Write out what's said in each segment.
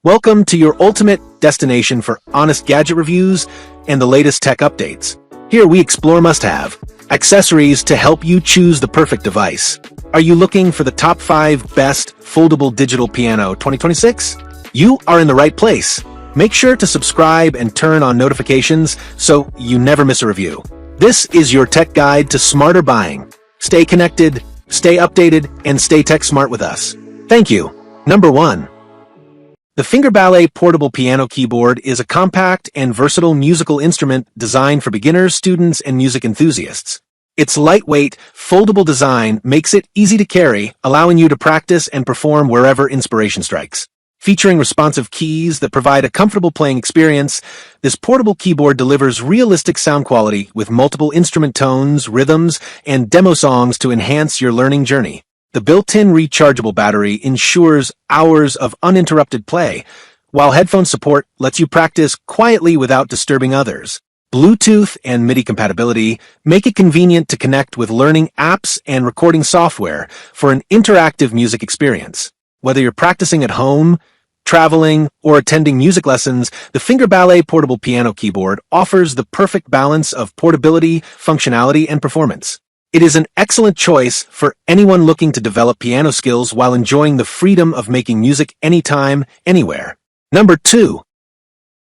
Welcome to your ultimate destination for honest gadget reviews and the latest tech updates. Here we explore must-have accessories to help you choose the perfect device. Are you looking for the top 5 best foldable digital piano 2026? You are in the right place. Make sure to subscribe and turn on notifications so you never miss a review. This is your tech guide to smarter buying. Stay connected, stay updated, and stay tech smart with us. Thank you. Number 1. The FingerBallet portable piano keyboard is a compact and versatile musical instrument designed for beginners, students, and music enthusiasts. Its lightweight, foldable design makes it easy to carry, allowing you to practice and perform wherever inspiration strikes. Featuring responsive keys that provide a comfortable playing experience, this portable keyboard delivers realistic sound quality with multiple instrument tones, rhythms, and demo songs to enhance your learning journey. The built-in rechargeable battery ensures hours of uninterrupted play, while headphone support lets you practice quietly without disturbing others. Bluetooth and MIDI compatibility make it convenient to connect with learning apps and recording software for an interactive music experience. Whether you're practicing at home, traveling, or attending music lessons, the FingerBallet portable piano keyboard offers the perfect balance of portability, functionality, and performance. It is an excellent choice for anyone looking to develop piano skills while enjoying the freedom of making music anytime, anywhere. Number 2.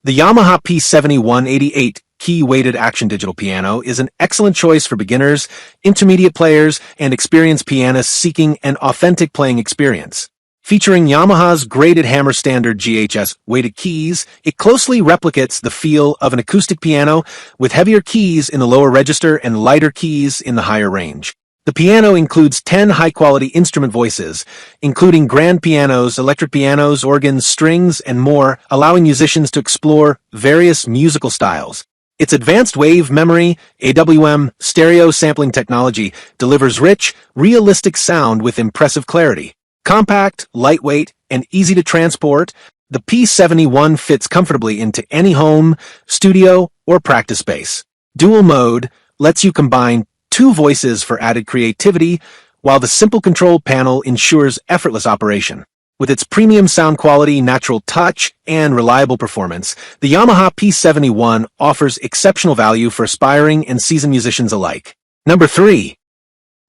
The YAMAHA P7188 key-weighted action digital piano is an excellent choice for beginners, intermediate players, and experienced pianists seeking an authentic playing experience. Featuring Yamaha's graded hammer standard GHS weighted keys, it closely replicates the feel of an acoustic piano with heavier keys in the lower register and lighter keys in the higher range. The piano includes 10 high-quality instrument voices, including grand pianos, electric pianos, organs, strings, and more, allowing musicians to explore various musical styles. Its advanced wave memory, AWM, stereo sampling technology delivers rich, realistic sound with impressive clarity. Compact, lightweight, and easy to transport, the P71 fits comfortably into any home, studio, or practice space. Dual mode lets you combine 2 voices for added creativity, while the simple control panel ensures effortless operation. With its premium sound quality, natural touch, and reliable performance, the Yamaha P71 offers exceptional value for aspiring and seasoned musicians alike. Number 3.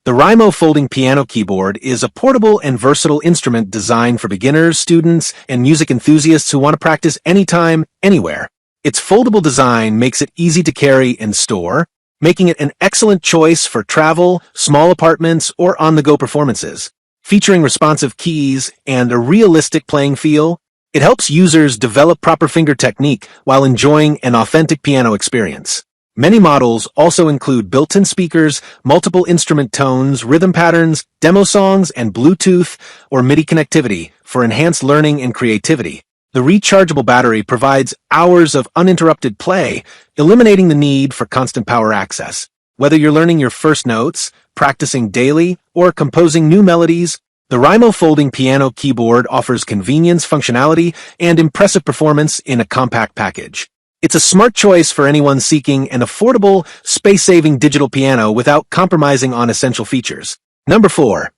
The Rhymo folding piano keyboard is a portable and versatile instrument designed for beginners, students, and music enthusiasts who want to practice anytime, anywhere. Its foldable design makes it easy to carry and store, making it an excellent choice for travel, small apartments, or on-the-go performances. Featuring responsive keys and a realistic playing feel, it helps users develop proper finger technique while enjoying an authentic piano experience. Many models also include built-in speakers, multiple instrument tones, rhythm patterns, demo songs, and Bluetooth or MIDI connectivity for enhanced learning and creativity. The rechargeable battery provides hours of uninterrupted play, eliminating the need for constant power access. Whether you're learning your first notes, practicing daily, or composing new melodies, the Rhymo folding piano keyboard offers convenience, functionality, and impressive performance in a compact package. It's a smart choice for anyone seeking an affordable, space-saving digital piano without compromising on essential features. Number 4.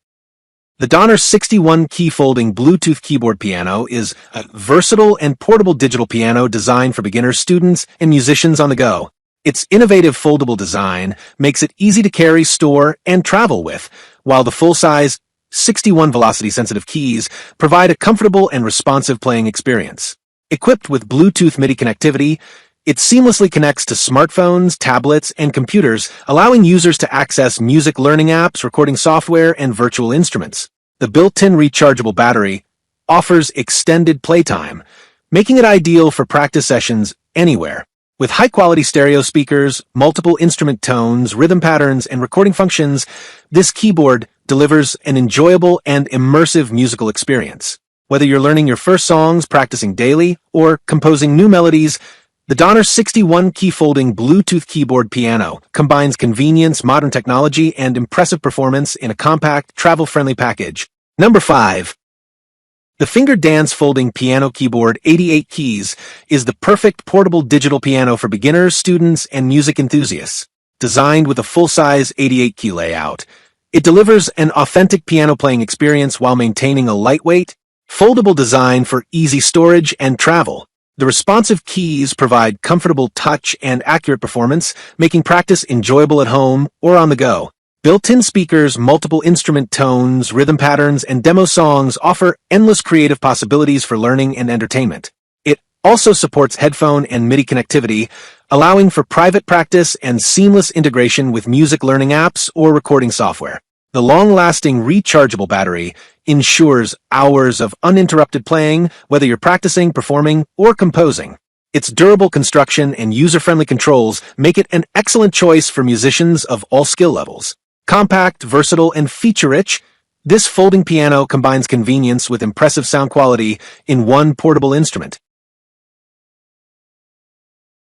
The Donner 61 key folding Bluetooth keyboard piano is a versatile and portable digital piano designed for beginners, students, and musicians on the go. Its innovative foldable design makes it easy to carry, store, and travel with, while the full-size 61 velocity-sensitive keys provide a comfortable and responsive playing experience. Equipped with Bluetooth MIDI connectivity, it seamlessly connects to smartphones, tablets, and computers, allowing users to access music learning apps, recording software, and virtual instruments. The built-in rechargeable battery offers extended playtime, making it ideal for practice sessions anywhere. With high-quality stereo speakers, multiple instrument tones, rhythm patterns, and recording functions, this keyboard delivers an enjoyable and immersive musical experience. Whether you're learning your first songs, practicing daily, or composing new melodies, the Donner 61 key folding Bluetooth keyboard piano combines convenience, modern technology, and impressive performance in a compact, travel-friendly package. Number 5. The FingerDance folding piano keyboard 88 keys is the perfect portable digital piano for beginners, students, and music enthusiasts. Designed with a full-size 88-key layout, it delivers an authentic piano playing experience while maintaining a lightweight, Foldable design for easy storage and travel. The responsive keys provide comfortable touch and accurate performance, making practice enjoyable at home or on the go. Built-in speakers, multiple instrument tones, rhythm patterns, and demo songs offer endless creative possibilities for learning and entertainment. It also supports headphone and MIDI connectivity, allowing for private practice and seamless integration with music learning apps or recording software. The long-lasting rechargeable battery ensures hours of uninterrupted playing, whether you're practicing, performing, or composing. Its durable construction and user-friendly controls make it an excellent choice for musicians of all skill levels. Compact, versatile, and feature-rich, this folding piano combines convenience with impressive sound quality in one portable instrument.